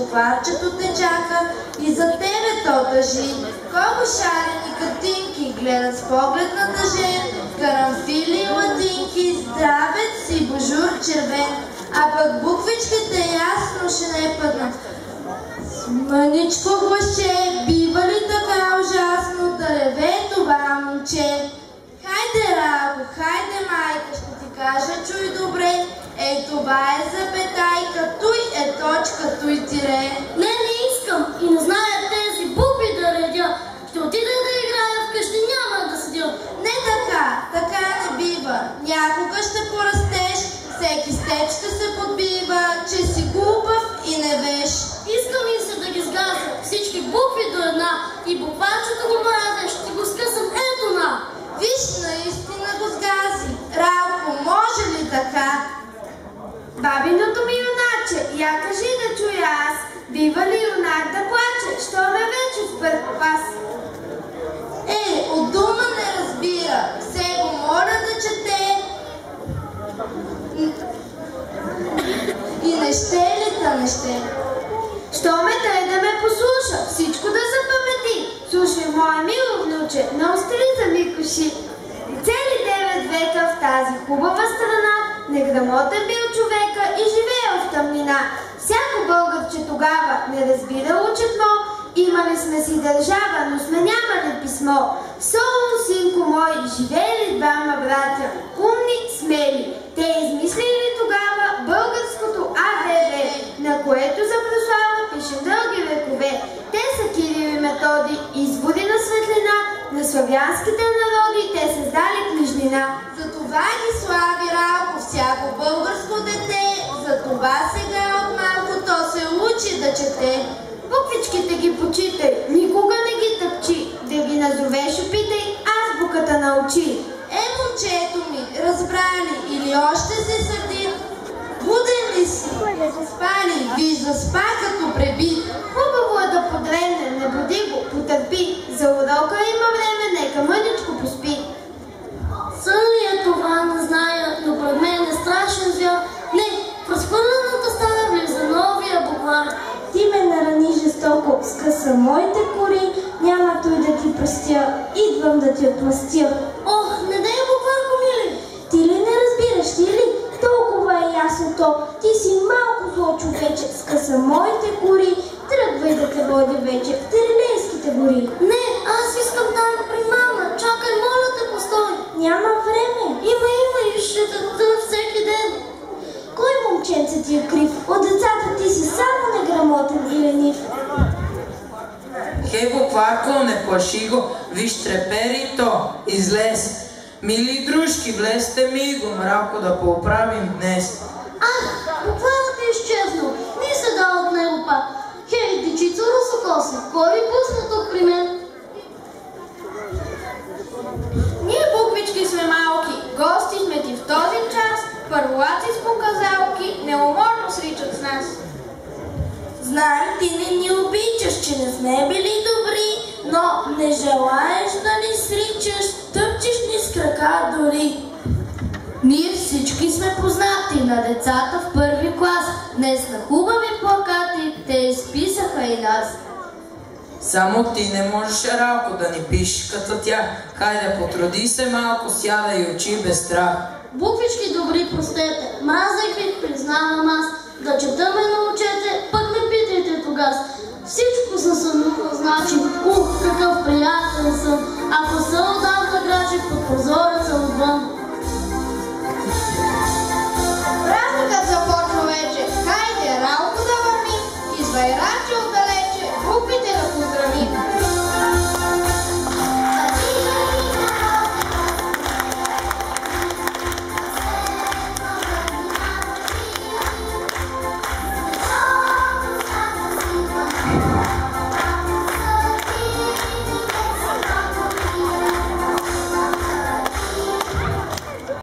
букварчето те чака и за тебе то тъжи. Колко шарени картинки гледат с поглед на тъжен, карамфили и латинки, здравец си божур червен, а пък буквичките ясно ще не пътнат. Мъничко гласче, бива ли така ужасно да реве това момче? Хайде, Ралко, хайде, майка, ще ти кажа, чуй добре. Ей, това е запетайка, той е точка, той тире. Не искам и не зная тези букви да редя. Ще отида да играя вкъщи, няма да седя. Не така не бива. Някога ще порастеш, всеки с теб ще се подбива, че си глупав и не веш. Искам и се да ги сгазя, всички букви до една, и букварчето го мразя, ще го скъсам ето на. Виж, наистина го сгази. Ралко, може ли така? Бабиното ми юначе, я кажи да чуя аз, бива ли юнак да плаче, що ме вече в първ клас? От дума не разбира, все го моля да чете. И не ще ли та не ще? Що ме тъй да ме послуша, всичко да запамети. Слушай, моя мило внуче, на остри за ми коши. Цели 9 века в тази хубава страна, неграмотен бил човека и живеел в тъмнина. Всяко българче тогава не разбирало четмо, имали сме си държава, но сме нямали писмо. Соло, синко мой, живеели двама братя, умни, смели. Те измислили тогава българското АБВ, на което за прослава пишем дълги векове. Те са Кирил и Методи, извори на светлина, на славянските народи те създали книжнина. Затова ги слави Ралко всяко българско дете, затова сега от малко то се учи да чете. Буквичките ги почитай, никога не ги тъпчи, да ги назовеш опитай, азбуката научи. Момчето ми, разбра ли или още се сърди? Буден ли си? Спали, виж заспа като пребит. Хубаво е да подрегне, не буди го, потърпи. За урока има време, нека мъничко поспи. Сън ли е това, не зная, но пред мен е страшен звяр. Не, в разхвърлената стая влиза новия буквар. Ти ме нарани жестоко, скъса моите кори, няма той да ти простя, идвам да ти отмъстя. Ох, не дай букварко, мили! Ти ли не разбираш, ти ли? Толкова е ясно то, ти си малко зло човече, скъса моите кори, тръгвай да те води вече в Терилейските гори. Не, аз искам там при мама, чакай, моля те, постой. Няма време. Има и ще те тъна всеки ден. Кой момченце ти е крив? От децата ти си само неграмотен и ленив. Хей, букварко, не плаши го, виж трепери то, излез. Мили дружки, влезте ми го, мрако да поправим днес. Букварът е изчезнал, ни се дал от него пак. Хей, дечица русокоси, кой ви пусна тук при мен? Ние буквички сме малки, гости сме ти в този час, първолаци с показалки, неуморно сричат с нас. Знаем, ти не ни обичаш, че не сме били добри, но не желаеш да ни сричаш, тъпчеш ни с крака дори. Ние всички сме познати на децата в първи клас, днес на хубави плакати, те изписаха и нас. Само ти не можеш, Ралко, да ни пишеш като тях. Хайде, потруди се малко, сяда и учи без страх. Буквички добри, простете, мразех ви, признавам аз. Да чета ме научете, пък ме питайте тогас. Всичко съм сънувал, значи, какъв приятен съм. Ако